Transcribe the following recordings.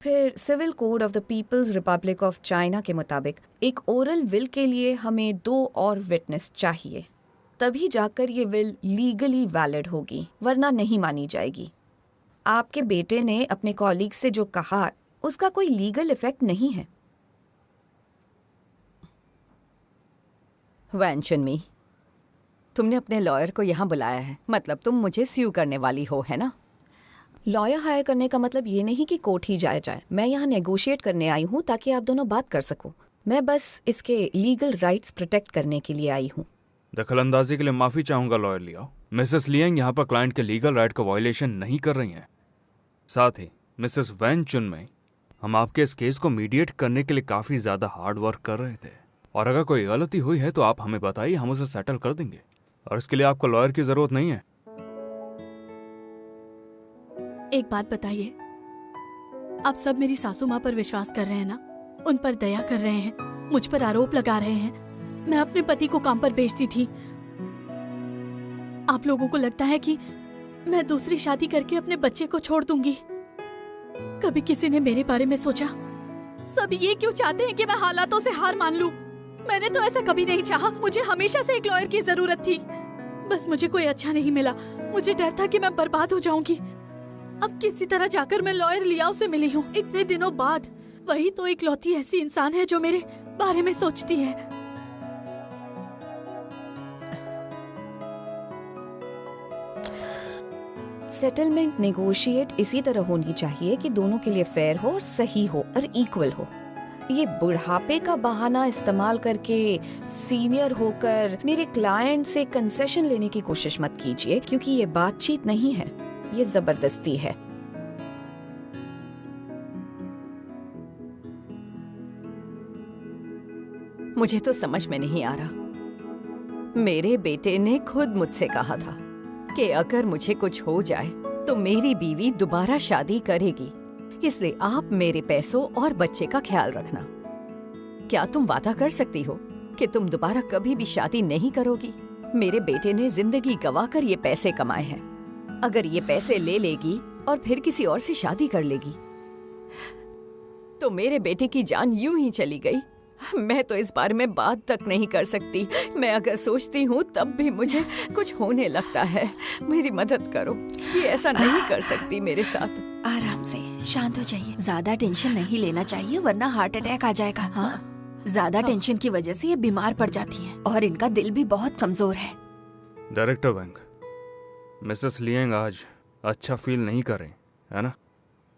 फिर civil code of the People's Republic of China के मुताबिक एक ओरल विल के लिए हमें 2 और विटनेस चाहिए, तभी जाकर ये विल लीगली वैलिड होगी, वरना नहीं मानी जाएगी। आपके बेटे ने अपने कॉलीग से जो कहा उसका कोई लीगल इफेक्ट नहीं है। वैन चुनमी, तुमने अपने लॉयर को यहाँ बुलाया है, मतलब तुम मुझे स्यू करने वाली हो, है ना? लॉयर हायर करने का मतलब ये नहीं कि कोर्ट ही जाए। मैं यहाँ नेगोशिएट करने आई हूँ ताकि आप दोनों बात कर सको। मैं बस इसके लीगल राइट्स प्रोटेक्ट करने के लिए आई हूँ। दखलंदाजी के लिए माफी चाहूंगा लॉयर लियाओ। मिसेस लियांग यहाँ पर क्लाइंट के लीगल राइट का वायलेशन नहीं कर रही हैं। साथ ही मिसेस वैन चुनमई, हम आपके इस केस को मीडिएट करने के लिए काफी ज्यादा हार्ड वर्क कर रहे थे, और अगर कोई गलती हुई है तो आप हमें बताइए, हम उसे सेटल कर देंगे, और इसके लिए आपको लॉयर की जरूरत नहीं है। एक बात बताइए, आप सब मेरी सासू माँ पर विश्वास कर रहे हैं ना? उन पर दया कर रहे हैं, मुझ पर आरोप लगा रहे हैं। मैं अपने पति को काम पर भेजती थी। आप लोगों को लगता है कि मैं दूसरी शादी करके अपने बच्चे को छोड़ दूंगी? कभी किसी ने मेरे बारे में सोचा? सब ये क्यों चाहते हैं कि मैं हालातों से हार मान लूं? मैंने तो ऐसा कभी नहीं चाहा। मुझे हमेशा से एक लॉयर की जरूरत थी, बस मुझे कोई अच्छा नहीं मिला। मुझे डर था कि मैं बर्बाद हो जाऊंगी। अब किसी तरह जाकर मैं लॉयर लियाओ से मिली हूँ इतने दिनों बाद। वही तो इकलौती ऐसी इंसान है जो मेरे बारे में सोचती है। सेटलमेंट नेगोशिएट इसी तरह होनी चाहिए कि दोनों के लिए फेयर हो और सही हो और इक्वल हो। ये बुढ़ापे का बहाना इस्तेमाल करके सीनियर होकर मेरे क्लाइंट से कंसेशन लेने की कोशिश मत कीजिए, क्योंकि ये बातचीत नहीं है, ये जबरदस्ती है। मुझे तो समझ में नहीं आ रहा। मेरे बेटे ने खुद मुझसे कहा था कि अगर मुझे कुछ हो जाए तो मेरी बीवी दोबारा शादी करेगी, इसलिए आप मेरे पैसों और बच्चे का ख्याल रखना। क्या तुम वादा कर सकती हो कि तुम दोबारा कभी भी शादी नहीं करोगी? मेरे बेटे ने जिंदगी गंवाकर ये पैसे कमाए हैं। अगर ये पैसे ले लेगी और फिर किसी और से शादी कर लेगी तो मेरे बेटे की जान यूं ही चली गई। मैं तो इस बारे में बात तक नहीं कर सकती। मैं अगर सोचती हूँ तब भी मुझे कुछ होने लगता है। मेरी मदद करो, ये ऐसा नहीं कर सकती मेरे साथ। आराम से, शांत हो जाइए। ज्यादा टेंशन नहीं लेना चाहिए वरना हार्ट अटैक आ जाएगा। हाँ, ज्यादा टेंशन की वजह से ये बीमार पड़ जाती हैं और इनका दिल भी बहुत कमजोर है। डायरेक्टर वैंग, मिसेस लियांग आज अच्छा फील नहीं कर रही है ना?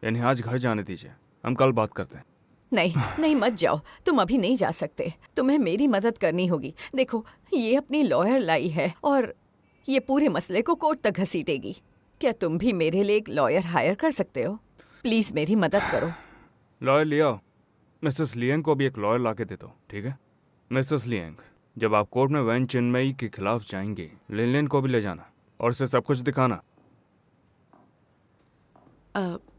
इन्हें आज घर जाने दीजिए, हम कल बात करते हैं। नहीं नहीं, मत जाओ, तुम अभी नहीं जा सकते। तुम्हें मेरी मदद करनी होगी। देखो, ये अपनी लॉयर लाई है और ये पूरे मसले को कोर्ट तक घसीटेगी। क्या तुम भी मेरे लिए एक लॉयर हायर कर सकते हो? प्लीज मेरी मदद करो। लॉयर लियाओ, मिसेस लियांग को भी एक लॉयर ला के दे दो, ठीक है? मिसेस लियांग, जब आप कोर्ट में वैन चिन्मई के खिलाफ जाएंगे, लिन को भी ले जाना और उसे सब कुछ दिखाना।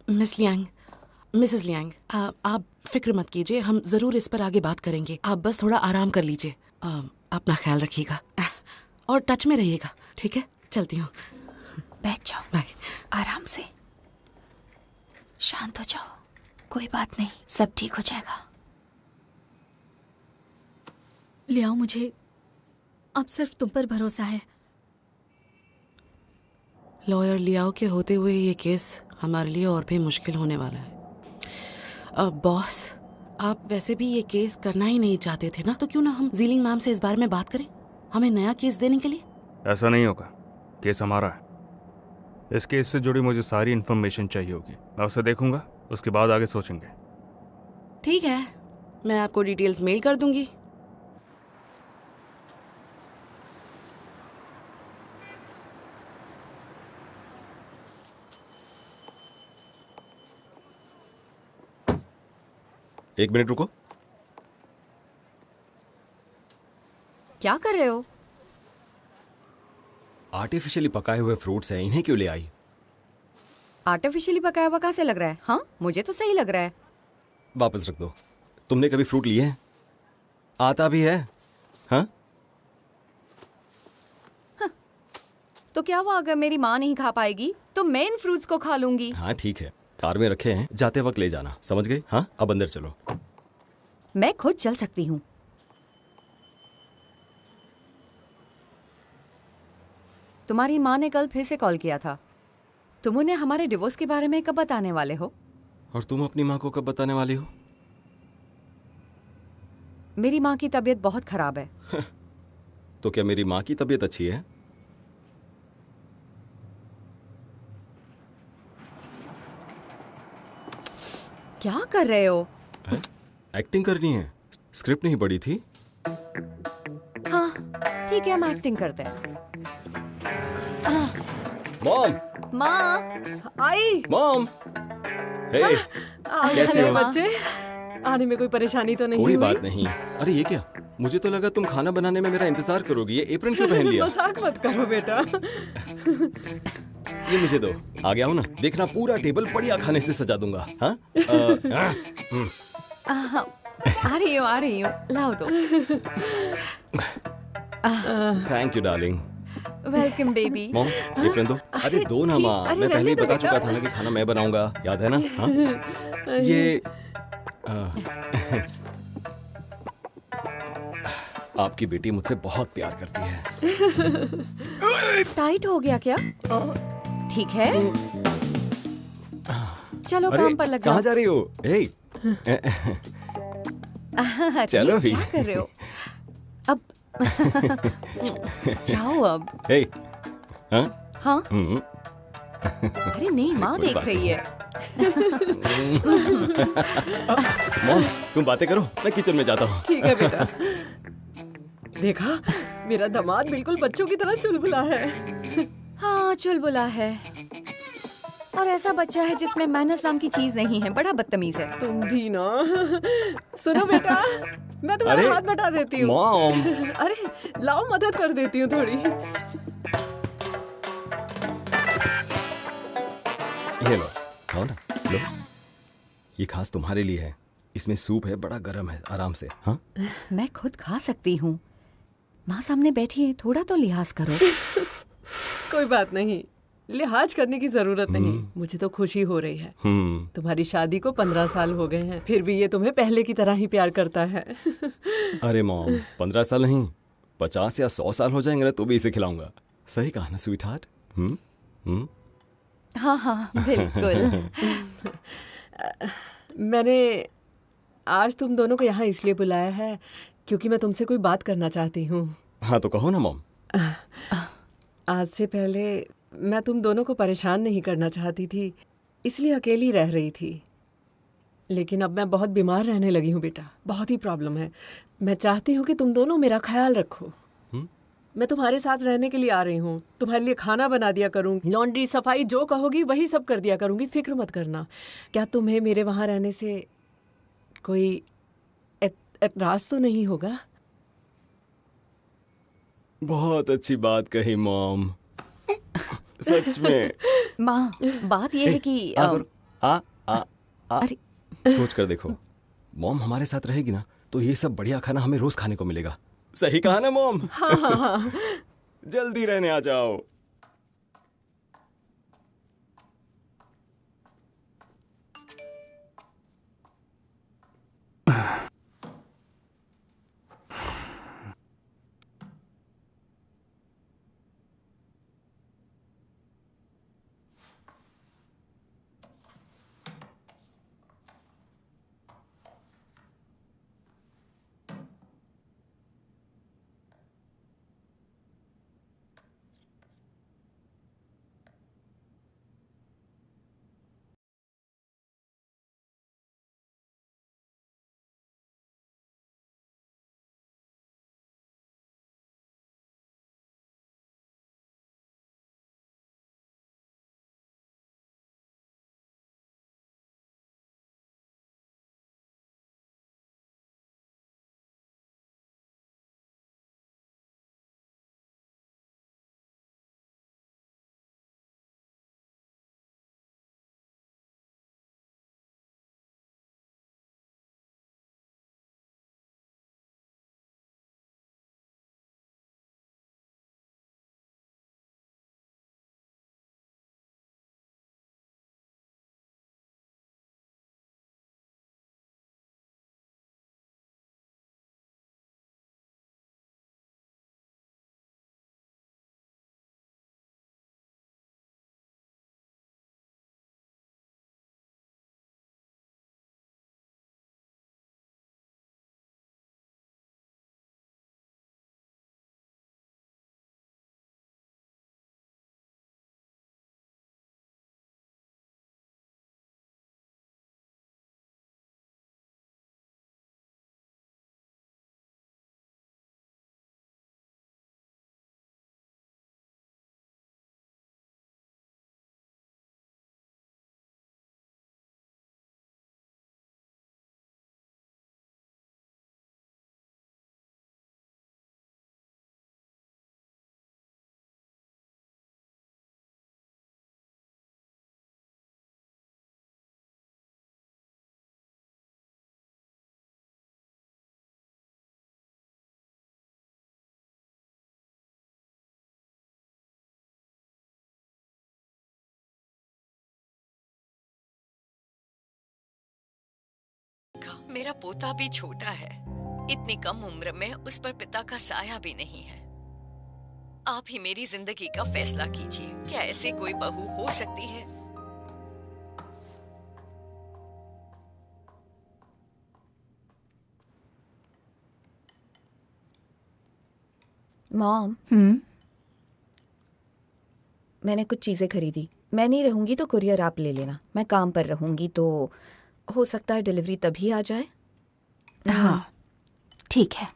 मिसेस लियांग, आप फिक्र मत कीजिए, हम जरूर इस पर आगे बात करेंगे। आप बस थोड़ा आराम कर लीजिए। अपना ख्याल रखिएगा और टच में रहिएगा, ठीक है? चलती हूँ। बैठ जाओ, बाय। आराम से, शांत हो जाओ। कोई बात नहीं, सब ठीक हो जाएगा। लियाओ, मुझे अब सिर्फ तुम पर भरोसा है। लॉयर लियाओ के होते हुए ये केस हमारे लिए और भी मुश्किल होने वाला है। बॉस, आप वैसे भी ये केस करना ही नहीं चाहते थे ना, तो क्यों ना हम जीलिंग मैम से इस बारे में बात करें, हमें नया केस देने के लिए? ऐसा नहीं होगा, केस हमारा है। इस केस से जुड़ी मुझे सारी इन्फॉर्मेशन चाहिए होगी, मैं उसे देखूंगा, उसके बाद आगे सोचेंगे। ठीक है, मैं आपको डिटेल्स मेल कर दूंगी। एक मिनट रुको। क्या कर रहे हो? आर्टिफिशियली पकाए हुए फ्रूट्स हैं, इन्हें क्यों ले आई? आर्टिफिशियली पकाया हुआ कहाँ से लग रहा है? हाँ, मुझे तो सही लग रहा है। वापस रख दो। तुमने कभी फ्रूट लिए हैं? आता भी है? हाँ? तो क्या हुआ अगर मेरी माँ नहीं खा पाएगी तो मैं इन फ्रूट्स को खा लूंगी। हाँ ठीक है, कार में रखे हैं, जाते वक्त ले जाना, समझ गई? हाँ, अब अंदर चलो। मैं खुद चल सकती हूँ। तुम्हारी माँ ने कल फिर से कॉल किया था। तुम उन्हें हमारे डिवोर्स के बारे में कब बताने वाले हो? और तुम अपनी माँ को कब बताने वाली हो? मेरी माँ की तबीयत बहुत खराब है। तो क्या मेरी माँ की तबीयत अच्छी है? क्या कर रहे हो? एक्टिंग करनी है? स्क्रिप्ट नहीं पढ़ी थी? हाँ ठीक है, हम एक्टिंग करते हैं। मॉम, माँ आई मॉम, हे, कैसे हेलो हो? बच्चे, आने में कोई परेशानी तो नहीं कोई हुई? बात नहीं। अरे ये क्या? मुझे तो लगा तुम खाना बनाने में मेरा इंतजार करोगी। ये एप्रन क्यों पहन लिया? मजाक मत करो बेटा। ये मुझे दो। आ गया हूँ ना, देखना पूरा टेबल बढ़िया खाने से सजा दूंगा। हाँ? आ रही हूँ, लाओ दो। Thank you darling. Welcome baby. Mom, apron दो। अरे दो ना माँ, अरे मैं पहले ही रहने दो बता चुका बेटा। था ना कि खाना मैं बनाऊंगा, याद है ना? हाँ? ये आपकी बेटी मुझसे बहुत प्यार करती है। टाइट हो गया क्या? ठीक है, चलो अरे काम पर लग कहाँ जाओ। जा रही हो? हे, अरे, चलो भी। क्या कर रहे हो? अब जाओ अब। हे, हाँ? हाँ, हम्म, अरे नहीं, माँ कोई देख बात रही है। मॉम, तुम बातें करो, मैं किचन में जाता हूँ। ठीक है बेटा। देखा, मेरा दामाद बिल्कुल बच्चों की तरह चुलबुला है। हाँ चुलबुला है, और ऐसा बच्चा है जिसमें मैनर्स नाम की चीज नहीं है, बड़ा बदतमीज है। तुम भी ना। सुनो बेटा, मैं तुम्हारा अरे, हाथ बटा देती हूँ। मॉम, अरे लाओ, मदद कर देती हूँ थोड़ी। ये लो, खाओ ना, लो। ये खास तुम्हारे लिए है। इसमें सूप है, बड़ा गर्म है, आराम से। हाँ? मैं खुद खा सकती हूँ। माँ सामने बैठी है, थोड़ा तो लिहाज करो। कोई बात नहीं, लिहाज करने की जरूरत नहीं। मुझे तो खुशी हो रही है। तुम्हारी शादी को 15 साल हो गए हैं, फिर भी ये तुम्हें पहले की तरह ही प्यार करता है। अरे मॉम, 15 साल नहीं, 50 या 100 साल हो जाएंगे ना तो भी इसे खिलाऊंगा। सही कहा ना स्वीट हार्ट? हाँ हाँ बिल्कुल। मैंने आज तुम दोनों को यहाँ इसलिए बुलाया है क्योंकि मैं तुमसे कोई बात करना चाहती हूँ। हाँ तो कहो ना मॉम। आज से पहले मैं तुम दोनों को परेशान नहीं करना चाहती थी, इसलिए अकेली रह रही थी। लेकिन अब मैं बहुत बीमार रहने लगी हूँ बेटा, बहुत ही प्रॉब्लम है। मैं चाहती हूँ कि तुम दोनों मेरा ख्याल रखो। मैं तुम्हारे साथ रहने के लिए आ रही हूँ। तुम्हारे लिए खाना बना दिया करूँगी, लॉन्ड्री सफाई जो कहोगी वही सब कर दिया करूँगी, फिक्र मत करना। क्या तुम्हें मेरे वहाँ रहने से कोई एतराज तो नहीं होगा? बहुत अच्छी बात कही मॉम, सच में। माँ, बात यह है कि आ करो। आ अरे सोच कर देखो, मॉम हमारे साथ रहेगी ना तो ये सब बढ़िया खाना हमें रोज खाने को मिलेगा। सही कहा ना मॉम? हाँ हाँ हाँ। जल्दी रहने आ जाओ। मेरा पोता भी छोटा है। इतनी कम उम्र में उस पर पिता का साया भी नहीं है। आप ही मेरी जिंदगी का फैसला कीजिए। क्या ऐसे कोई बहू हो सकती है? मॉम, मैंने कुछ चीज़ें खरीदी। मैं नहीं रहूंगी तो कुरियर आप ले लेना। मैं काम पर रहूंगी तो हो सकता है डिलीवरी तभी आ जाए। हाँ ठीक है।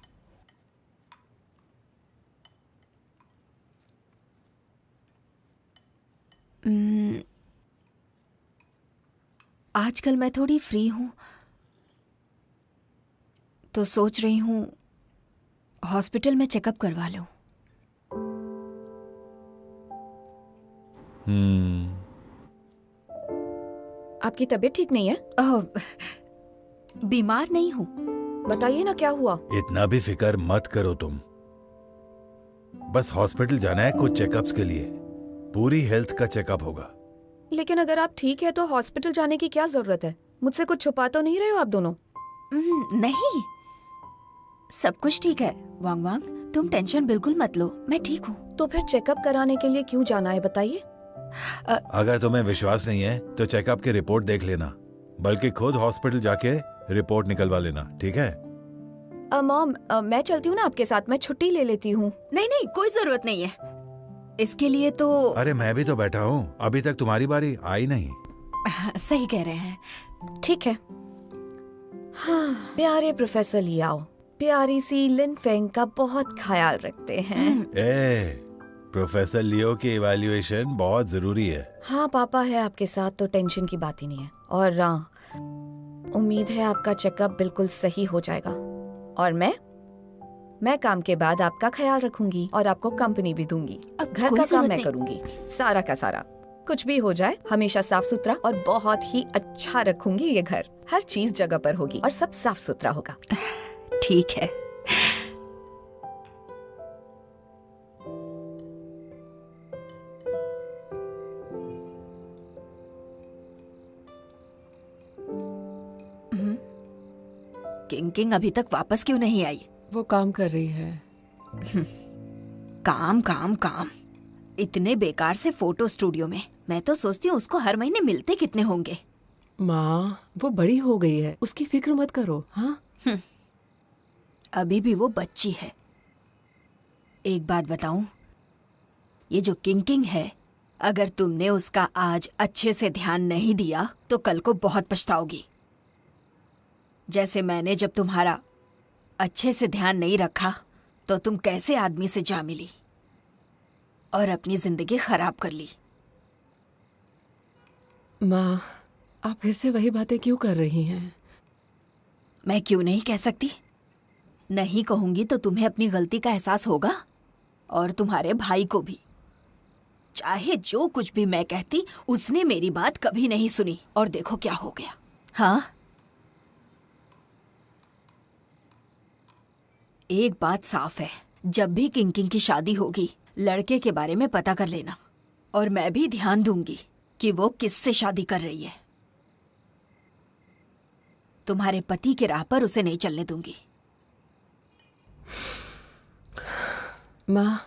आजकल मैं थोड़ी फ्री हूँ तो सोच रही हूँ हॉस्पिटल में चेकअप करवा लूं। आपकी तबीयत ठीक नहीं है? ओह, बीमार नहीं हूँ। बताइए ना क्या हुआ। इतना भी फिक्र मत करो तुम। बस हॉस्पिटल जाना है कुछ चेकअप्स के लिए। पूरी हेल्थ का चेकअप होगा। लेकिन अगर आप ठीक है तो हॉस्पिटल जाने की क्या जरूरत है? मुझसे कुछ छुपा तो नहीं रहे हो आप दोनों? नहीं, सब कुछ ठीक है। वांग वांग, तुम टेंशन बिल्कुल मत लो, मैं ठीक हूँ। तो फिर चेकअप कराने के लिए क्यों जाना है बताइए? अगर तुम्हें विश्वास नहीं है तो चेकअप की रिपोर्ट देख लेना, बल्कि खुद हॉस्पिटल जाके रिपोर्ट निकलवा लेना, ठीक है? मॉम, मैं चलती हूँ ना आपके साथ। मैं छुट्टी ले लेती हूँ। नहीं नहीं, कोई जरूरत नहीं है इसके लिए तो। अरे मैं भी तो बैठा हूँ, अभी तक तुम्हारी बारी आई नहीं। सही कह रहे हैं। ठीक है। हाँ, प्यारे प्रोफेसर लियाओ प्यारी सी लिन फेंग का बहुत ख्याल रखते हैं। प्रोफेसर लियो की इवैल्यूएशन बहुत जरूरी है। हाँ, पापा है आपके साथ तो टेंशन की बात ही नहीं है। और उम्मीद है आपका चेकअप बिल्कुल सही हो जाएगा। और मैं काम के बाद आपका ख्याल रखूंगी और आपको कंपनी भी दूंगी। घर का काम मैं करूंगी, सारा का सारा। कुछ भी हो जाए हमेशा साफ सुथरा और बहुत ही अच्छा रखूंगी ये घर। हर चीज जगह पर होगी और सब साफ सुथरा होगा। ठीक है। किंग किंग अभी तक वापस क्यों नहीं आई? वो काम कर रही है। काम काम काम। इतने बेकार से फोटो स्टूडियो में। मैं तो सोचती हूँ उसको हर महीने मिलते कितने होंगे। माँ, वो बड़ी हो गई है, उसकी फिक्र मत करो। हाँ, अभी भी वो बच्ची है। एक बात बताऊं, ये जो किंग किंग है, अगर तुमने उसका आज अच्छे से ध्यान नहीं दिया तो कल को बहुत पछताओगी। जैसे मैंने जब तुम्हारा अच्छे से ध्यान नहीं रखा तो तुम कैसे आदमी से जा मिली और अपनी जिंदगी खराब कर ली। माँ, आप फिर से वही बातें क्यों कर रही हैं? मैं क्यों नहीं कह सकती? नहीं कहूंगी तो तुम्हें अपनी गलती का एहसास होगा और तुम्हारे भाई को भी। चाहे जो कुछ भी मैं कहती, उसने मेरी बात कभी नहीं सुनी और देखो क्या हो गया। हाँ, एक बात साफ है, जब भी किंग किंग की शादी होगी लड़के के बारे में पता कर लेना और मैं भी ध्यान दूंगी कि वो किससे शादी कर रही है। तुम्हारे पति के राह पर उसे नहीं चलने दूंगी। माँ,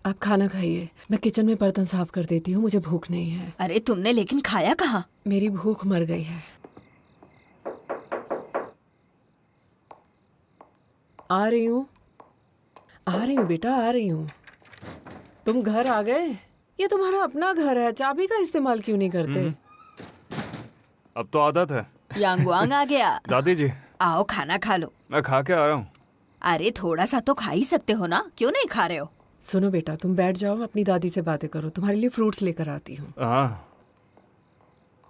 आप खाना खाइए, मैं किचन में बर्तन साफ कर देती हूँ, मुझे भूख नहीं है। अरे तुमने लेकिन खाया कहाँ? मेरी भूख मर गई है। आ रही हूँ बेटा, आ रही हूँ। तुम घर आ गए? ये तुम्हारा अपना घर है, चाबी का इस्तेमाल क्यों नहीं करते? अब तो आदत है। यांगवांग आ गया। दादी जी, आओ खाना खा लो। मैं खा के आ रहा हूँ। अरे थोड़ा सा तो खा ही सकते हो ना, क्यों नहीं खा रहे हो? सुनो बेटा, तुम बैठ जाओ, मैं अपनी दादी से बातें करो। तुम्हारे लिए फ्रूट्स लेकर आती हूँ। हाँ,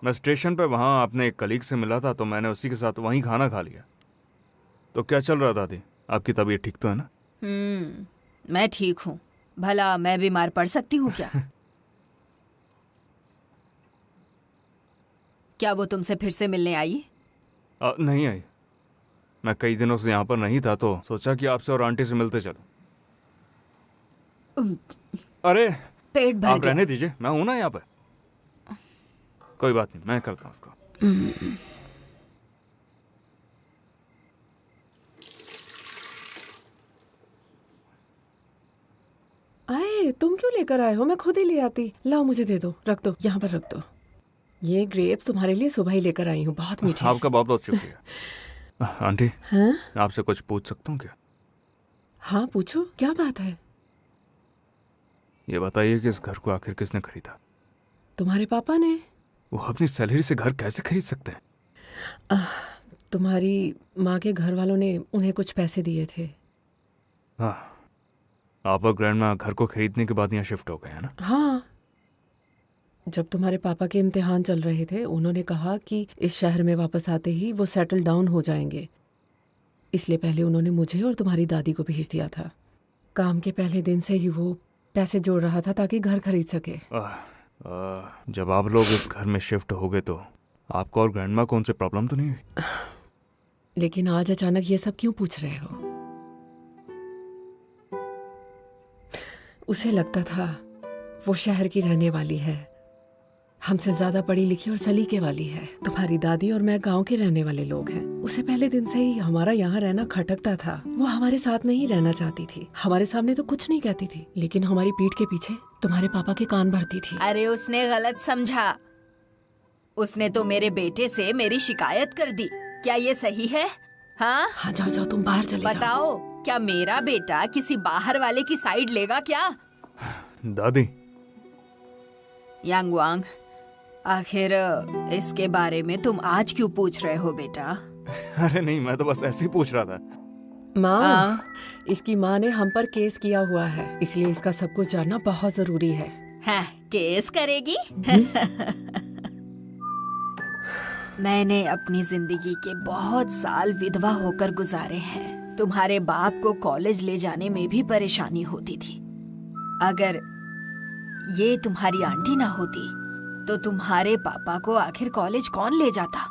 मैं स्टेशन पे वहाँ अपने एक कलीग से मिला था तो मैंने उसी के साथ वहीं खाना खा लिया। तो क्या चल रहा दादी? आपकी तबीयत ठीक तो है ना? मैं ठीक हूँ। भला मैं बीमार पड़ सकती हूँ क्या? क्या वो तुमसे फिर से मिलने आई? नहीं आई। मैं कई दिनों से यहाँ पर नहीं था तो सोचा कि आपसे और आंटी से मिलते चलो। अरे पेट भर आप गया। रहने दीजिए, मैं हूं ना यहाँ पे। कोई बात नहीं, मैं करता हूँ उसको। अरे तुम क्यों लेकर आए हो? मैं खुद ही ले आती। लाओ मुझे दे दो, रख दो, यहाँ पर रख दो। ये ग्रेप्स तुम्हारे लिए सुबह ही लेकर आई हूँ, बहुत मीठे हैं। आपका बहुत बहुत शुक्रिया। आंटी, हाँ आपसे कुछ पूछ सकता हूँ क्या? हाँ पूछो, क्या बात है? ये बताइए कि इस घर को आखिर किसने खरीदा? तुम्हारे पापा ने। वो अपनी सैलरी से घर कैसे खरीद सकते हैं? तुम्हारी माँ के घर वालों ने उन्हें कुछ पैसे दिए थे। हाँ, आप और ग्रैंडमा घर को खरीदने के बाद यहाँ शिफ्ट हो गए हैं ना? हाँ, जब तुम्हारे पापा के इम्तिहान चल रहे थे उन्होंने कहा कि इस शहर में वापस आते ही वो सेटल डाउन हो जाएंगे, इसलिए पहले उन्होंने मुझे और तुम्हारी दादी को भेज दिया था। काम के पहले दिन से ही वो पैसे जोड़ रहा था ताकि घर खरीद सके। जब आप लोग इस घर में शिफ्ट हो गए तो आपको और ग्रैंडमा को उनसे प्रॉब्लम तो नहीं हुई? लेकिन आज अचानक ये सब क्यों पूछ रहे हो? उसे लगता था वो शहर की रहने वाली है, हमसे ज्यादा पढ़ी लिखी और सलीके वाली है। तुम्हारी दादी और मैं गांव के रहने वाले लोग हैं। उसे पहले दिन से ही हमारा यहाँ रहना खटकता था। वो हमारे साथ नहीं रहना चाहती थी, हमारे सामने तो कुछ नहीं कहती थी, लेकिन हमारी पीठ के पीछे तुम्हारे पापा के कान भरती थी। अरे उसने गलत समझा। उसने तो मेरे बेटे से मेरी शिकायत कर दी। क्या ये सही है? हाँ हाँ, जाओ जाओ, तुम बाहर चले जाओ। बताओ, क्या मेरा बेटा किसी बाहर वाले की साइड लेगा क्या? दादी, यांगवांग, आखिर इसके बारे में तुम आज क्यों पूछ रहे हो बेटा? अरे नहीं, मैं तो बस ऐसे ही पूछ रहा था। माँ, इसकी माँ ने हम पर केस किया हुआ है, इसलिए इसका सब कुछ जानना बहुत जरूरी है। हाँ, केस करेगी? मैंने अपनी जिंदगी के बहुत साल विधवा होकर गुजारे हैं। तुम्हारे बाप को कॉलेज ले जाने में भी परेशानी होती थी। अगर ये तुम्हारी आंटी ना होती तो तुम्हारे पापा को आखिर कॉलेज कौन ले जाता?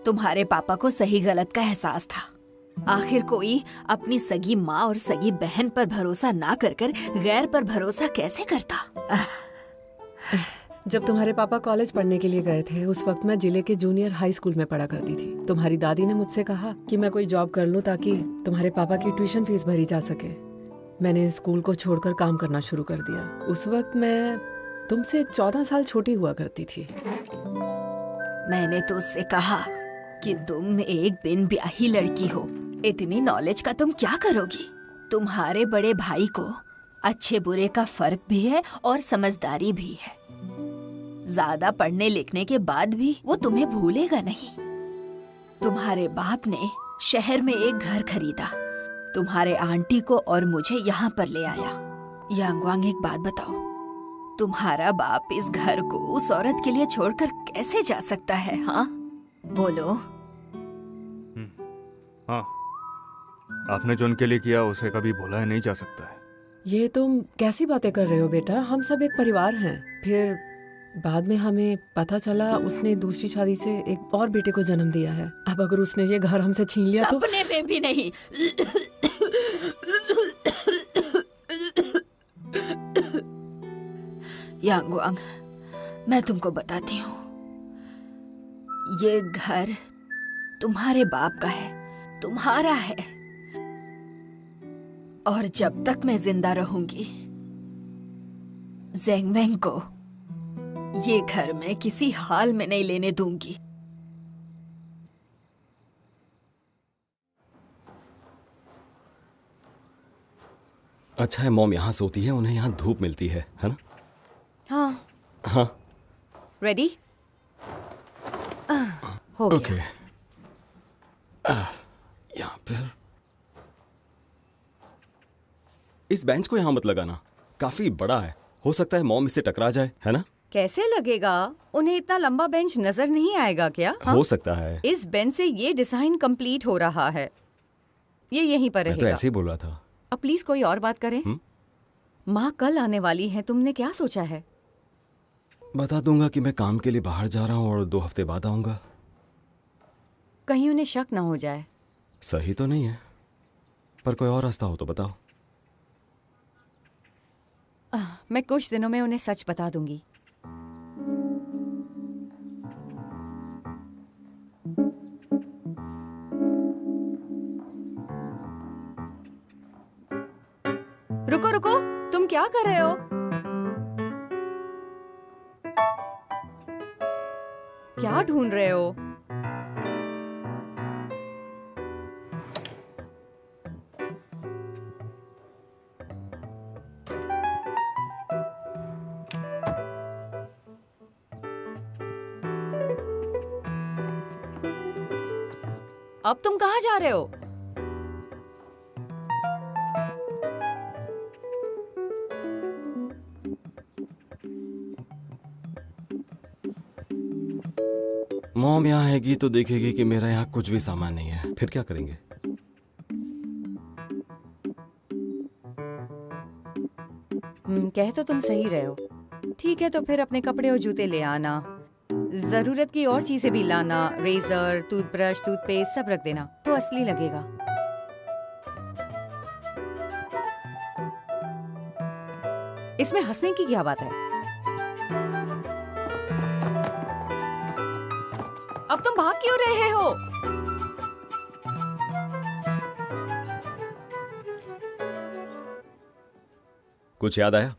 तुम्हारे पापा को सही गलत का एहसास था। आखिर कोई अपनी सगी माँ और सगी बहन पर भरोसा ना कर गैर पर भरोसा कैसे करता? जब तुम्हारे पापा कॉलेज पढ़ने के लिए गए थे, उस वक्त मैं जिले के जूनियर हाई स्कूल में पढ़ा करती थी। तुम्हारी दादी ने मुझसे कहा कि मैं कोई जॉब कर लूं ताकि तुम्हारे पापा की ट्यूशन फीस भरी जा सके। मैंने स्कूल को छोड़कर काम करना शुरू कर दिया। उस वक्त मैं तुमसे 14 साल छोटी हुआ करती थी। मैंने तो उससे कहा कि तुम एक बिन ब्याही लड़की हो, इतनी नॉलेज का तुम क्या करोगी? तुम्हारे बड़े भाई को अच्छे बुरे का फर्क भी है और समझदारी भी है। ज्यादा पढ़ने लिखने के बाद भी वो तुम्हें भूलेगा नहीं। तुम्हारे बाप ने शहर में एक घर खरीदा, तुम्हारे आंटी को और मुझे यहाँ पर ले आया। यांगवांग, एक बात बताओ, तुम्हारा बाप इस घर को उस औरत के लिए छोड़कर कैसे जा सकता है? हाँ बोलो। हाँ, आपने जो उनके लिए किया उसे कभी भुलाया नहीं जा सकता है। ये तुम कैसी बातें कर रहे हो बेटा? हम सब एक परिवार हैं। फिर बाद में हमें पता चला उसने दूसरी शादी से एक और बेटे को जन्म दिया है। अब अगर उसने ये घर हमसे छीन लिया तो? सपने में भी नहीं। यांगवांग, मैं तुमको बताती हूँ, ये घर तुम्हारे बाप का है, तुम्हारा है। और जब तक मैं जिंदा रहूंगी, ज़ेंगवेंग को ये घर मैं किसी हाल में नहीं लेने दूंगी। अच्छा है मॉम यहाँ सोती है, उन्हें यहाँ धूप मिलती है ना? हाँ, हाँ रेडी? हो गया। ओके। यहाँ पर इस बेंच को यहाँ मत लगाना, काफी बड़ा है, हो सकता है मॉम इससे टकरा जाए, है ना? कैसे लगेगा? उन्हें इतना लंबा बेंच नजर नहीं आएगा क्या? हाँ? हो सकता है। इस बेंच से ये डिजाइन कंप्लीट हो रहा है, ये यहीं पर मैं तो रहेगा। ऐसे ही बोल रहा था। अब प्लीज कोई और बात करें। माँ कल आने वाली है, तुमने क्या सोचा है? बता दूंगा कि मैं काम के लिए बाहर जा रहा हूँ और 2 हफ्ते बाद आऊंगा। कहीं उन्हें शक ना हो जाए। सही तो नहीं है, पर कोई और रास्ता हो तो बताओ। मैं कुछ दिनों में उन्हें सच बता दूंगी। रुको रुको, तुम क्या कर रहे हो? क्या ढूंढ रहे हो? अब तुम कहाँ जा रहे हो? मॉम यहाँ आएगी तो देखेगी कि मेरा यहाँ कुछ भी सामान नहीं है, फिर क्या करेंगे? कह तो तुम सही रहे हो। ठीक है, तो फिर अपने कपड़े और जूते ले आना। जरूरत की और चीजें भी लाना, रेजर, टूथब्रश, टूथपेस्ट सब रख देना, तो असली लगेगा। इसमें हंसने की क्या बात है? अब तुम भाग क्यों रहे हो? कुछ याद आया?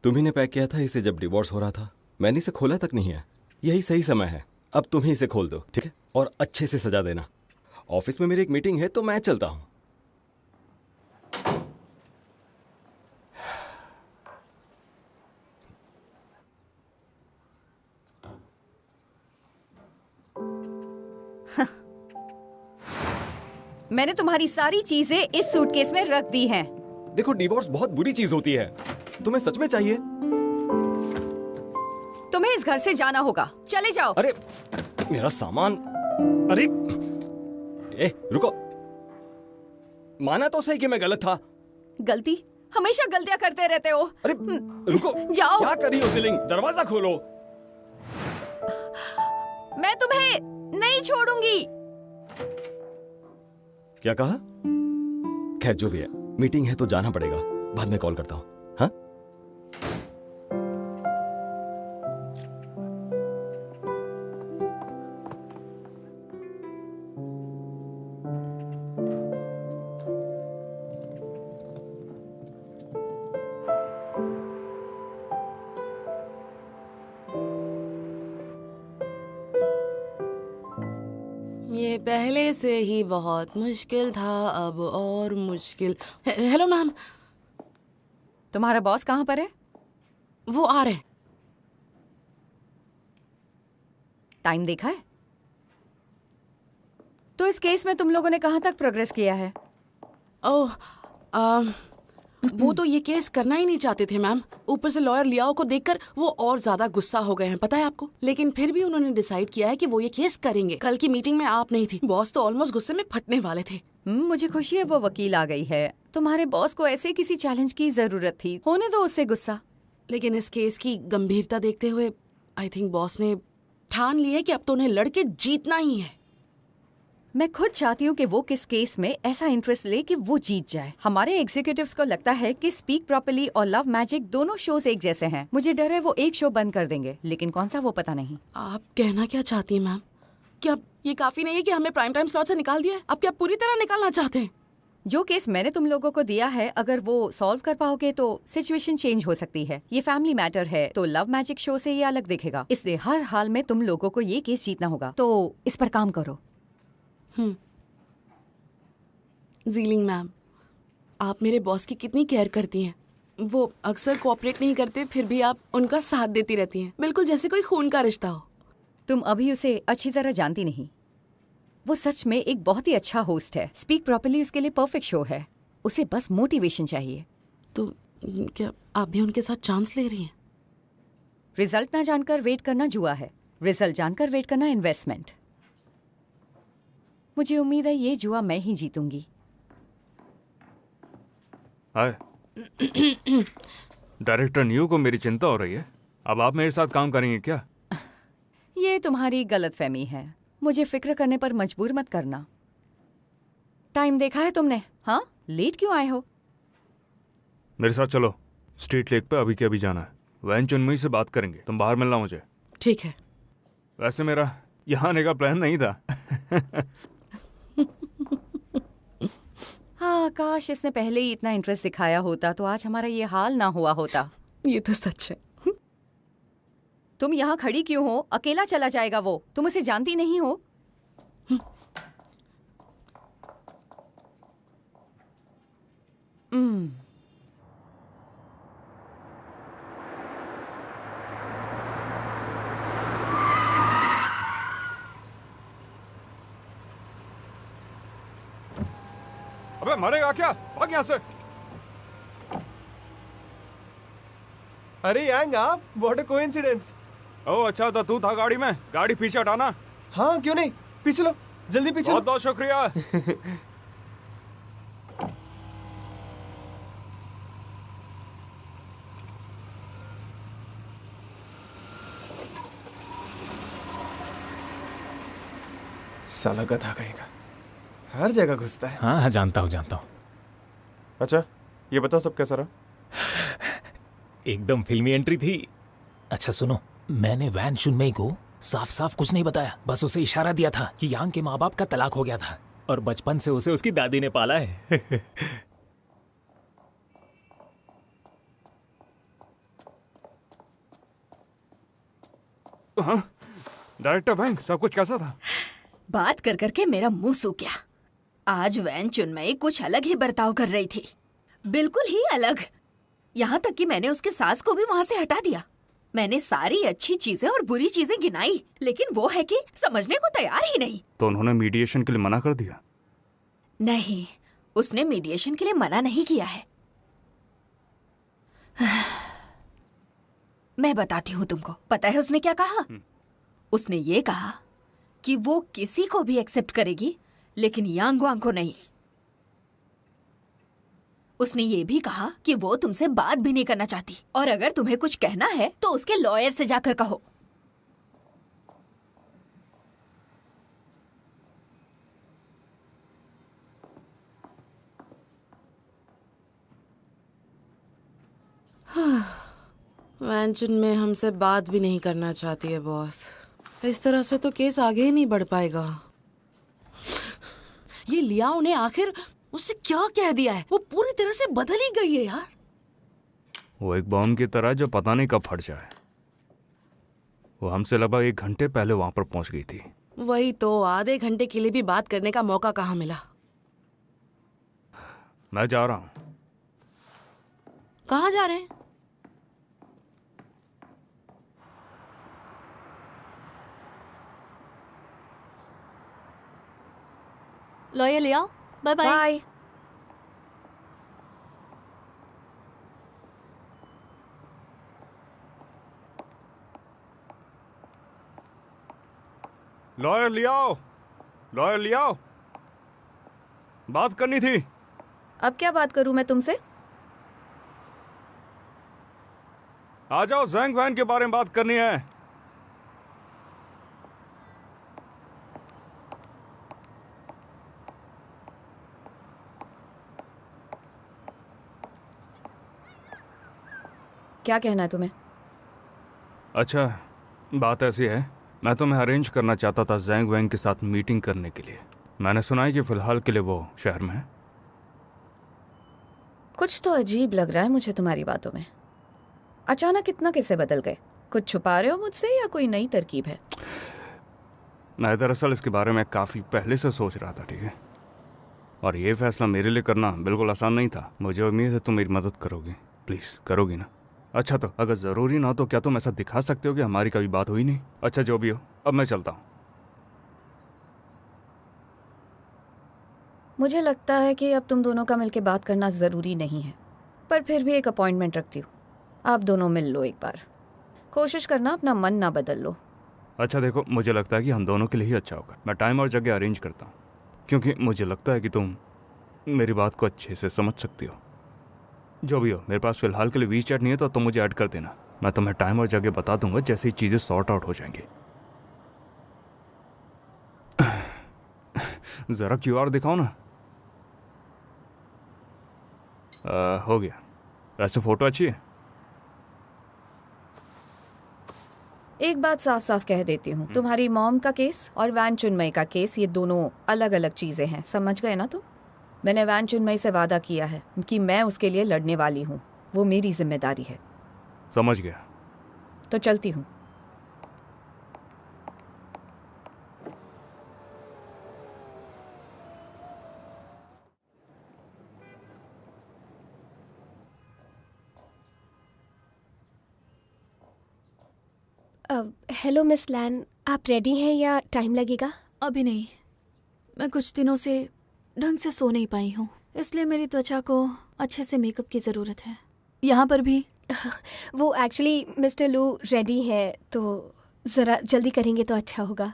तुम्ही ने पैक किया था इसे जब डिवोर्स हो रहा था। मैंने इसे खोला तक नहीं है। यही सही समय है, अब तुम ही इसे खोल दो, ठीक है? और अच्छे से सजा देना। ऑफिस में मेरी एक मीटिंग है तो मैं चलता हूं। मैंने तुम्हारी सारी चीजें इस सूटकेस में रख दी हैं। देखो, डिवोर्स बहुत बुरी चीज होती है। तुम्हें सच में चाहिए? तुम्हें इस घर से जाना होगा, चले जाओ। अरे मेरा सामान, अरे ए रुको, माना तो सही कि मैं गलत था। गलती? हमेशा गलतियां करते रहते हो। अरे रुको, जाओ। क्या कर रही हो सीलिंग? दरवाजा खोलो। मैं तुम्हें नहीं छोड़ूंगी। क्या कहा? खैर जो भी है, मीटिंग है तो जाना पड़ेगा। बाद में कॉल करता हूँ। हाँ, ये पहले से ही बहुत मुश्किल था, अब और मुश्किल। Hello ma'am. तुम्हारा बॉस कहाँ पर है? वो आ रहे हैं। टाइम देखा है? तो इस केस में तुम लोगों ने कहाँ तक प्रोग्रेस किया है? ओह, वो तो ये केस करना ही नहीं चाहते थे मैम। ऊपर से लॉयर लियाओ को देखकर वो और ज्यादा गुस्सा हो गए हैं, पता है आपको। लेकिन फिर भी उन्होंने डिसाइड किया है कि वो ये केस करेंगे। कल की मीटिंग में आप नहीं थी, बॉस तो ऑलमोस्ट गुस्से में फटने वाले थे। मुझे खुशी है वो वकील आ गई है। तुम्हारे बॉस को ऐसे किसी चैलेंज की जरूरत थी, होने दो उससे गुस्सा। लेकिन इस केस की गंभीरता देखते हुए आई थिंक बॉस ने ठान ली है कि अब तो उन्हें लड़के जीतना ही है। मैं खुद चाहती हूँ कि वो किस केस में ऐसा इंटरेस्ट ले कि वो जीत जाए। हमारे एग्जीक्यूटिव्स को लगता है कि स्पीक प्रॉपर्ली और लव मैजिक दोनों शोज एक जैसे हैं। मुझे डर है वो एक शो बंद कर देंगे, लेकिन कौन सा वो पता नहीं। आप कहना क्या चाहती हैं मैम? क्या ये काफी नहीं है कि हमें प्राइम टाइम स्लॉट से निकाल दिया है? अब क्या पूरी तरह निकालना चाहते हैं? जो केस मैंने तुम लोगों को दिया है, अगर वो सॉल्व कर पाओगे तो सिचुएशन चेंज हो सकती है। ये फैमिली मैटर है तो लव मैजिक शो से ये अलग दिखेगा। इसलिए हर हाल में तुम लोगों को ये केस जीतना होगा, तो इस पर काम करो। जीलिंग मैम, आप मेरे बॉस की कितनी केयर करती हैं। वो अक्सर कोऑपरेट नहीं करते, फिर भी आप उनका साथ देती रहती हैं, बिल्कुल जैसे कोई खून का रिश्ता हो। तुम अभी उसे अच्छी तरह जानती नहीं। वो सच में एक बहुत ही अच्छा होस्ट है। स्पीक प्रॉपर्ली उसके लिए परफेक्ट शो है। उसे बस मोटिवेशन चाहिए। तो क्या आप भी उनके साथ चांस ले रही हैं? रिजल्ट ना जानकर वेट करना जुआ है, रिजल्ट जानकर वेट करना इन्वेस्टमेंट। मुझे उम्मीद है ये जुआ मैं ही जीतूंगी। हाय डायरेक्टर न्यू को मेरी चिंता हो रही है। अब आप मेरे साथ काम करेंगे क्या? ये तुम्हारी गलतफहमी है। मुझे फिक्र करने पर मजबूर मत करना। टाइम देखा है तुमने? हाँ, लेट क्यों आए हो? मेरे साथ चलो, स्ट्रीट लेक पे अभी के अभी जाना है। वैन चुनमुई से बात करेंगे, तुम बाहर मिलना मुझे। ठीक है। वैसे मेरा यहाँ आने का प्लान नहीं था। हाँ, काश इसने पहले ही इतना इंटरेस्ट दिखाया होता तो आज हमारा ये हाल ना हुआ होता। ये तो सच है। तुम यहाँ खड़ी क्यों हो? अकेला चला जाएगा वो। तुम उसे जानती नहीं हो। अबे मरेगा क्या? भाग यहाँ से। अरे यांग, आप व्हाट अ कोइंसिडेंस। ओह अच्छा, तो तू था गाड़ी में। गाड़ी पीछे हटाना। हाँ क्यों नहीं, पीछे लो, जल्दी पीछे लो। बहुत बहुत शुक्रिया। साला गधा कहेगा, हर जगह घुसता है। हाँ हाँ, जानता हूँ जानता हूँ। अच्छा ये बताओ सब कैसा रहा? एकदम फिल्मी एंट्री थी। अच्छा सुनो, मैंने वैन शुनमेई को साफ साफ कुछ नहीं बताया, बस उसे इशारा दिया था कि यांग के माँ बाप का तलाक हो गया था और बचपन से उसे उसकी दादी ने पाला है। हाँ डायरेक्टर वैंग, सब कुछ कैसा था? बात कर करके मेरा मुंह सूख गया। आज वैन चुनमई कुछ अलग ही बर्ताव कर रही थी, बिल्कुल ही अलग। यहाँ तक कि मैंने उसके सास को भी वहाँ से हटा दिया। मैंने सारी अच्छी चीजें और बुरी चीजें गिनाई, लेकिन वो है कि समझने को तैयार ही नहीं। तो उन्होंने मीडिएशन के लिए मना कर दिया? नहीं, उसने मीडिएशन के लिए मना नहीं किया है। मैं बताती हूँ तुमको। पता है उसने क्या कहा? उसने ये कहा कि वो किसी को भी एक्सेप्ट करेगी, लेकिन यांग वांग को नहीं। उसने ये भी कहा कि वो तुमसे बात भी नहीं करना चाहती, और अगर तुम्हें कुछ कहना है तो उसके लॉयर से जाकर कहो। वैनचुन में हमसे बात भी नहीं करना चाहती है बॉस। इस तरह से तो केस आगे ही नहीं बढ़ पाएगा। ये लियाओ ने आखिर उससे क्या कह दिया है? वो पूरी तरह से बदल ही गई है यार। वो एक बॉम्ब की तरह जो पता नहीं कब फट जाए। वो हमसे लगभग 1 घंटे पहले वहां पर पहुंच गई थी। वही तो, आधे घंटे के लिए भी बात करने का मौका कहाँ मिला। मैं जा रहा हूं। कहाँ जा रहे हैं? लॉयर ले आओ। Bye bye. बाय। लॉयर ले आओ, लॉयर ले आओ। बात करनी थी। अब क्या बात करूं मैं तुमसे? आ जाओ, जैंग वैन के बारे में बात करनी है। क्या कहना है तुम्हें? अच्छा बात ऐसी है, मैं तुम्हें अरेंज करना चाहता था जैंग वैंग के साथ मीटिंग करने के लिए। मैंने सुना है कि फिलहाल के लिए वो शहर में है। कुछ तो अजीब लग रहा है मुझे तुम्हारी बातों में। अचानक इतना कैसे बदल गए? कुछ छुपा रहे हो मुझसे या कोई नई तरकीब है? मैं दरअसल इसके बारे में काफ़ी पहले से सोच रहा था, ठीक है? और ये फैसला मेरे लिए करना बिल्कुल आसान नहीं था। मुझे उम्मीद है तुम मेरी मदद करोगी। प्लीज़ करोगी ना? अच्छा तो अगर ज़रूरी ना हो तो क्या तुम ऐसा दिखा सकते हो कि हमारी कभी बात हुई नहीं? अच्छा जो भी हो, अब मैं चलता हूँ। मुझे लगता है कि अब तुम दोनों का मिलके बात करना ज़रूरी नहीं है, पर फिर भी एक अपॉइंटमेंट रखती हूँ। आप दोनों मिल लो एक बार। कोशिश करना अपना मन ना बदल लो। अच्छा देखो, मुझे लगता है कि हम दोनों के लिए ही अच्छा होगा। मैं टाइम और जगह अरेंज करता हूँ, क्योंकि मुझे लगता है कि तुम मेरी बात को अच्छे से समझ सकती हो। जो भी हो, मेरे पास फ़िलहाल के लिए वीचैट नहीं है तो तुम मुझे ऐड कर देना। मैं तुम्हें टाइम और जगह बता दूंगा जैसे ही चीज़ें सॉर्ट आउट हो जाएंगी। ज़रा क्यूआर दिखाओ ना। हो गया। वैसे फ़ोटो अच्छी है। एक बात साफ साफ कह देती हूँ, तुम्हारी मॉम का केस और वैन चुनमई का केस, ये दोनों अलग अलग चीज़ें हैं। समझ गए ना तुम? मैंने वैन चुनमई से वादा किया है कि मैं उसके लिए लड़ने वाली हूँ। वो मेरी जिम्मेदारी है। समझ गया। तो चलती हूँ। हेलो मिस लैन, आप रेडी हैं या टाइम लगेगा? अभी नहीं, मैं कुछ दिनों से ढंग से सो नहीं पाई हूँ, इसलिए मेरी त्वचा को अच्छे से मेकअप की ज़रूरत है। यहाँ पर भी वो एक्चुअली मिस्टर लू रेडी हैं, तो ज़रा जल्दी करेंगे तो अच्छा होगा।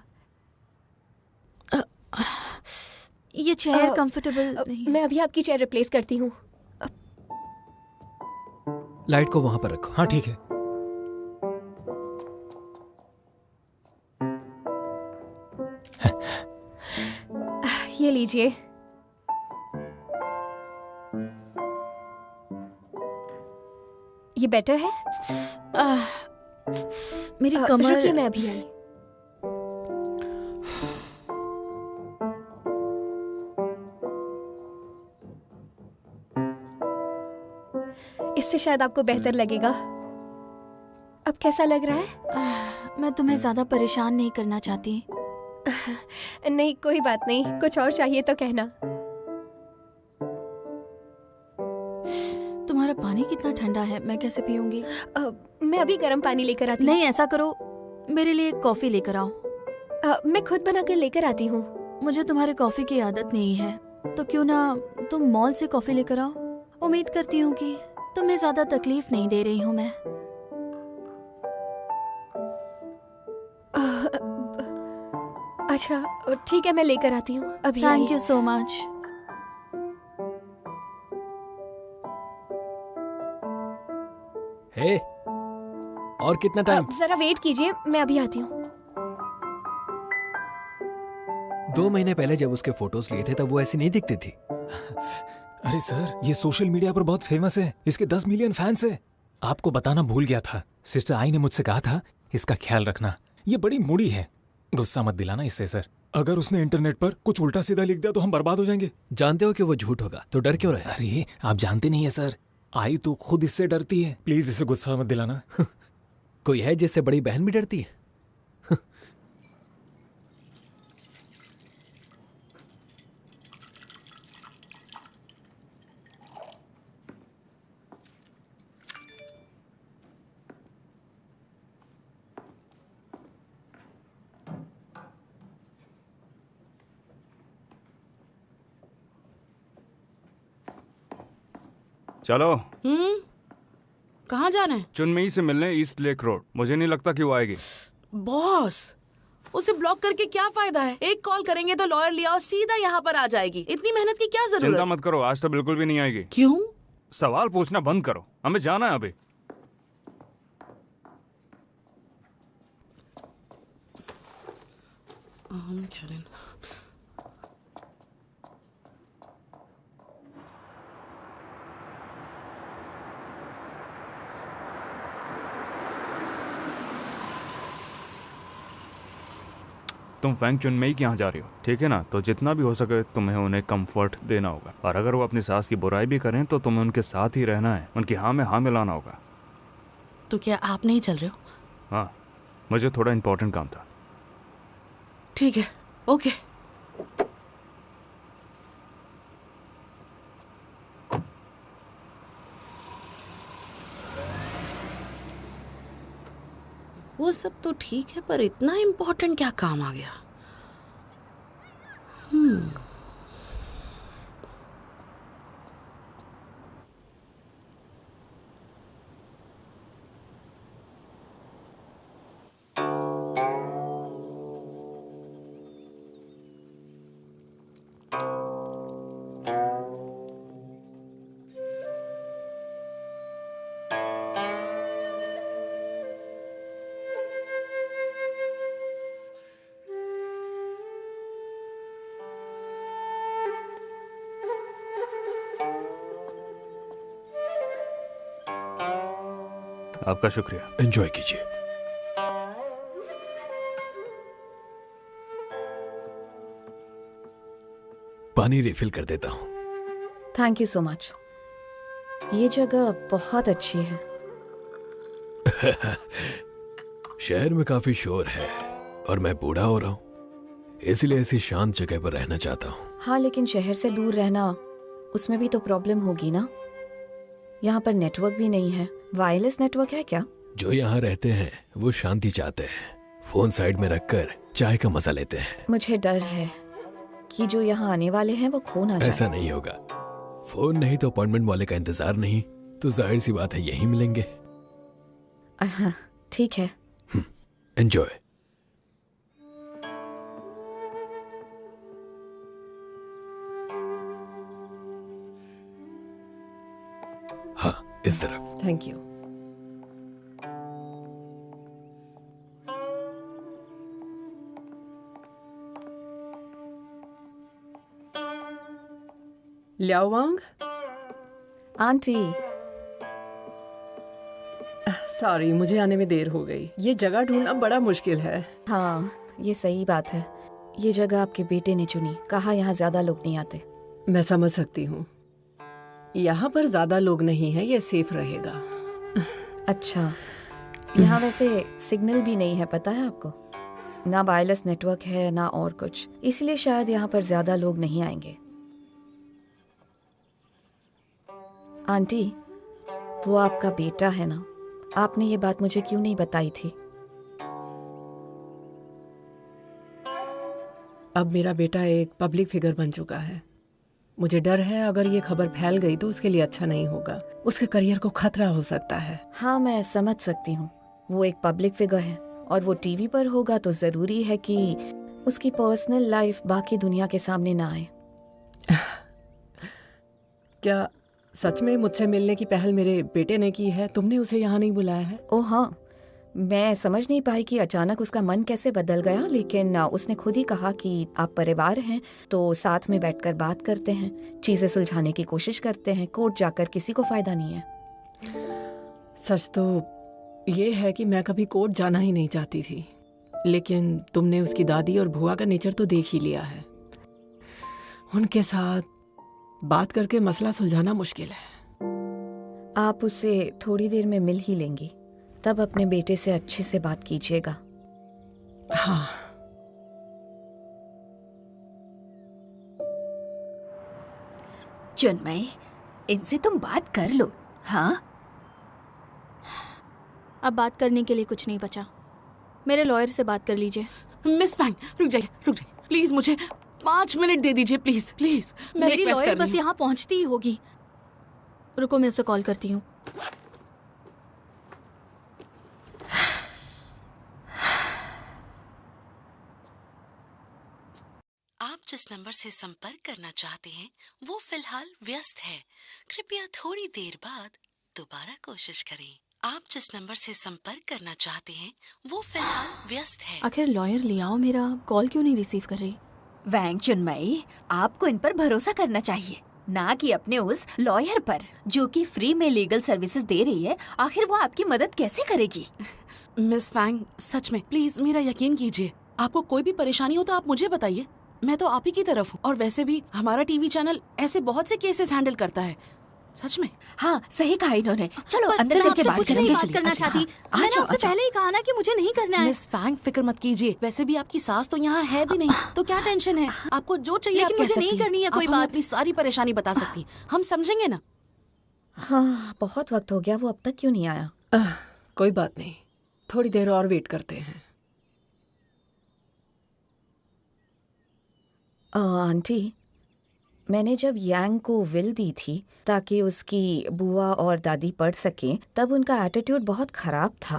ये चेयर कंफर्टेबल नहीं। मैं अभी आपकी चेयर रिप्लेस करती हूँ। लाइट को वहां पर रखो। हाँ ठीक है। ये लीजिए। ये बेटर है? मेरी कमर। रुकिए, मैं अभी आई। इससे शायद आपको बेहतर लगेगा। अब कैसा लग रहा है? मैं तुम्हें ज्यादा परेशान नहीं करना चाहती। नहीं, कोई बात नहीं। कुछ और चाहिए तो कहना। तुम्हारा पानी कितना ठंडा है, मैं कैसे पीऊंगी? मैं अभी गर्म पानी लेकर आती हूँ। नहीं, ऐसा करो, मेरे लिए कॉफी लेकर आओ। मैं खुद बनाकर लेकर आती हूँ। मुझे तुम्हारे कॉफी की आदत नहीं है, तो क्यों ना तुम मॉल से कॉफी लेकर आओ। उम्मीद करती हूँ कि तुम्हें ज्यादा तकलीफ नहीं दे रही हूँ मैं। अच्छा ठीक है, मैं लेकर आती हूँ अभी। Thank you so much. Hey, और कितना टाइम? जरा वेट कीजिए, मैं अभी आती हूँ। 2 महीने पहले जब उसके फोटोज लिए थे तब वो ऐसी नहीं दिखती थी। अरे सर, ये सोशल मीडिया पर बहुत फेमस है, इसके 10 मिलियन फैंस है। आपको बताना भूल गया था। सिस्टर आई ने मुझसे कहा था इसका ख्याल रखना, ये बड़ी मूडी है। गुस्सा मत दिलाना इससे सर। अगर उसने इंटरनेट पर कुछ उल्टा सीधा लिख दिया तो हम बर्बाद हो जाएंगे। जानते हो कि वो झूठ होगा, तो डर क्यों रहे? अरे आप जानते नहीं है सर, आई तो खुद इससे डरती है। प्लीज इसे गुस्सा मत दिलाना। कोई है जिससे बड़ी बहन भी डरती है? चलो। कहाँ जाना है? चुनमई से मिलने ईस्ट लेक रोड। मुझे नहीं लगता कि वो आएगी। बॉस, उसे ब्लॉक करके क्या फायदा है? एक कॉल करेंगे तो लॉयर लिया और सीधा यहाँ पर आ जाएगी। इतनी मेहनत की क्या जरूरत? चिंता मत करो, आज तो बिल्कुल भी नहीं आएगी। क्यों? सवाल पूछना बंद करो, हमें जाना है अभी। तुम फैंग चुनमई के यहाँ जा रही हो, ठीक है ना? तो जितना भी हो सके तुम्हें उन्हें कंफर्ट देना होगा, और अगर वो अपनी सास की बुराई भी करें तो तुम्हें उनके साथ ही रहना है, उनकी हाँ में हाँ मिलाना होगा। तो क्या आप नहीं चल रहे हो? हाँ, मुझे थोड़ा इम्पोर्टेंट काम था। ठीक है, ओके। वो सब तो ठीक है, पर इतना इम्पोर्टेंट क्या काम आ गया? आपका शुक्रिया। एंजॉय कीजिए। पानी रिफिल कर देता हूं। Thank you so much. ये जगह बहुत अच्छी है। शहर में काफी शोर है और मैं बूढ़ा हो रहा हूँ, इसलिए ऐसी शांत जगह पर रहना चाहता हूँ। हाँ, लेकिन शहर से दूर रहना, उसमें भी तो प्रॉब्लम होगी ना। यहाँ पर नेटवर्क भी नहीं है। वायरलेस नेटवर्क है क्या? जो यहाँ रहते हैं वो शांति चाहते हैं, फोन साइड में रखकर चाय का मजा लेते हैं। मुझे डर है कि जो यहाँ आने वाले हैं वो खो ना जाए। ऐसा नहीं होगा। फोन नहीं तो अपॉइंटमेंट वाले का इंतजार नहीं, तो जाहिर सी बात है यहीं मिलेंगे। ठीक है। एंजॉय। हाँ, इस तरफ। Thank you. Liao Wang. Aunty. Sorry, मुझे आने में देर हो गई। ये जगह ढूंढना बड़ा मुश्किल है। हाँ, ये सही बात है। ये जगह आपके बेटे ने चुनी, कहा यहाँ ज्यादा लोग नहीं आते। मैं समझ सकती हूँ, यहाँ पर ज्यादा लोग नहीं है, ये सेफ रहेगा। अच्छा, यहाँ वैसे सिग्नल भी नहीं है, पता है आपको? ना वायरलेस नेटवर्क है ना और कुछ, इसलिए शायद यहाँ पर ज्यादा लोग नहीं आएंगे। आंटी, वो आपका बेटा है ना? आपने ये बात मुझे क्यों नहीं बताई थी? अब मेरा बेटा एक पब्लिक फिगर बन चुका है। मुझे डर है अगर ये खबर फैल गई तो उसके लिए अच्छा नहीं होगा, उसके करियर को खतरा हो सकता है। हाँ, मैं समझ सकती हूँ। वो एक पब्लिक फिगर है और वो टीवी पर होगा तो जरूरी है कि उसकी पर्सनल लाइफ बाकी दुनिया के सामने ना आए। क्या सच में मुझसे मिलने की पहल मेरे बेटे ने की है? तुमने उसे यहाँ नहीं बुलाया है? ओह हाँ, मैं समझ नहीं पाई कि अचानक उसका मन कैसे बदल गया, लेकिन उसने खुद ही कहा कि आप परिवार हैं तो साथ में बैठकर बात करते हैं, चीजें सुलझाने की कोशिश करते हैं। कोर्ट जाकर किसी को फायदा नहीं है। सच तो ये है कि मैं कभी कोर्ट जाना ही नहीं चाहती थी, लेकिन तुमने उसकी दादी और भुआ का नेचर तो देख ही लिया है। उनके साथ बात करके मसला सुलझाना मुश्किल है। आप उसे थोड़ी देर में मिल ही लेंगी, तब अपने बेटे से अच्छे से बात कीजिएगा। हाँ। चिन्मय, इनसे तुम बात कर लो। हाँ, अब बात करने के लिए कुछ नहीं बचा। मेरे लॉयर से बात कर लीजिए। मिस फैंग, रुक जाइए प्लीज, मुझे 5 मिनट दे दीजिए प्लीज प्लीज। मेरी लॉयर बस यहाँ पहुँचती ही होगी। रुको, मैं उसे कॉल करती हूँ। आप जिस नंबर से संपर्क करना चाहते हैं वो फिलहाल व्यस्त है। कृपया थोड़ी देर बाद दोबारा कोशिश करें। आप जिस नंबर से संपर्क करना चाहते हैं वो फिलहाल व्यस्त है। आखिर लॉयर लियाओ मेरा कॉल क्यों नहीं रिसीव कर रही? वैंग चुनमई, आपको इन पर भरोसा करना चाहिए, ना कि अपने उस लॉयर पर जो कि फ्री में लीगल सर्विसेज दे रही है। आखिर वो आपकी मदद कैसे करेगी? मिस फैंग, सच में प्लीज मेरा यकीन कीजिए। आपको कोई भी परेशानी हो तो आप मुझे बताइए, मैं तो आप ही की तरफ हूँ। और वैसे भी हमारा टीवी चैनल ऐसे बहुत से केसेस हैंडल करता है। सच में। हाँ, सही कहा इन्होंने। चलो पर अंदर चल के बात कुछ करेंगे। नहीं बात करना चाहती। मैंने आपसे पहले ही कहा ना कि मुझे नहीं करना है। मिस फैंग, फिक्र मत कीजिए। वैसे भी आपकी सास तो यहाँ है भी नहीं, तो क्या टेंशन है? आपको जो चाहिए आप कह मुझे सकती नहीं हैं। करनी है कोई आप हमें बात। अपनी सारी परेशानी बता सकती, हम समझेंगे ना। हाँ, बहुत वक्त हो गया, वो अब तक क्यों नहीं आया? कोई बात नहीं, थोड़ी देर और वेट करते हैं। आंटी, मैंने जब यांग को विल दी थी ताकि उसकी बुआ और दादी पढ़ सकें, तब उनका एटीट्यूड बहुत खराब था।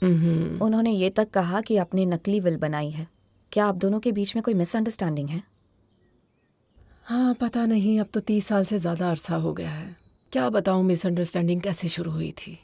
उन्होंने ये तक कहा कि आपने नकली विल बनाई है। क्या आप दोनों के बीच में कोई मिसअंडरस्टैंडिंग है? हाँ, पता नहीं, अब तो 30 साल से ज्यादा अरसा हो गया है। क्या बताऊं मिसअंडरस्टैंडिंग कैसे शुरू हुई थी।